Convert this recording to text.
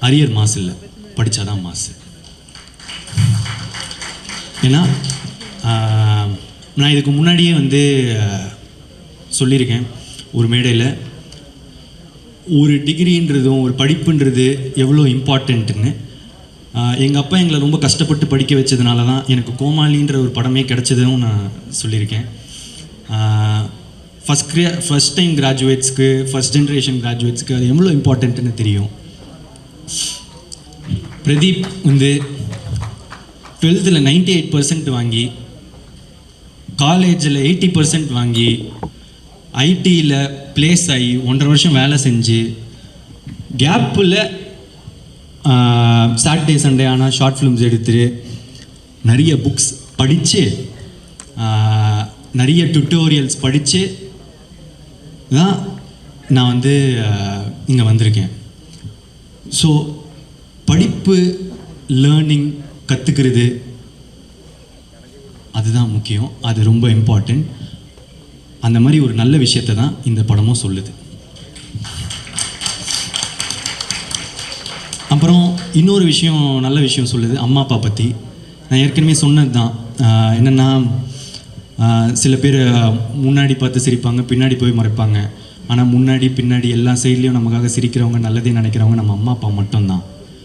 Arrear மாசு இல்லை, படித்தாதான் மாசு. ஏன்னா நான் இதுக்கு முன்னாடியே வந்து சொல்லியிருக்கேன் ஒரு மேடையில், ஒரு டிகிரின்றதும் ஒரு படிப்புன்றது எவ்வளோ இம்பார்ட்டண்ட்டுன்னு. எங்கள் அப்பா எங்களை ரொம்ப கஷ்டப்பட்டு படிக்க வச்சதுனால தான் எனக்கு கோமாளின்ற ஒரு படமே கிடச்சதும் நான் சொல்லியிருக்கேன். ஃபஸ்ட் டைம் கிராஜுவேட்ஸ்க்கு, ஃபஸ்ட் ஜென்ரேஷன் கிராஜுவேட்ஸ்க்கு அது எவ்வளோ இம்பார்ட்டண்ட்டுன்னு தெரியும். பிரதீப் வந்து 12th 98% வாங்கி, காலேஜில் 80% வாங்கி, ஐடியில் ப்ளேஸ் ஆகி 1.5 வருஷம் வேலை செஞ்சு, கேப்பில் சாட்டர்டே சண்டே ஆனால் ஷார்ட் ஃபிலிம்ஸ் எடுத்து, நிறைய புக்ஸ் படித்து, நிறைய டுட்டோரியல்ஸ் படித்து தான் நான் வந்து இங்கே வந்திருக்கேன். ஸோ படிப்பு, லேர்னிங், கற்றுக்கிறது அதுதான் முக்கியம். அது ரொம்ப இம்பார்ட்டண்ட். அந்த மாதிரி ஒரு நல்ல விஷயத்தை தான் இந்த படமும் சொல்லுது. அப்புறம் இன்னொரு விஷயம், நல்ல விஷயம் சொல்லுது அம்மா அப்பா பற்றி. நான் ஏற்கனவே சொன்னது தான், என்னென்னா சில பேர் முன்னாடி பார்த்து சிரிப்பாங்க, பின்னாடி போய் மறைப்பாங்க. ஆனால் முன்னாடி பின்னாடி எல்லா சைட்லேயும் நமக்காக சிரிக்கிறவங்க, நல்லதே நினைக்கிறவங்க நம்ம அம்மா அப்பா மட்டும்தான்.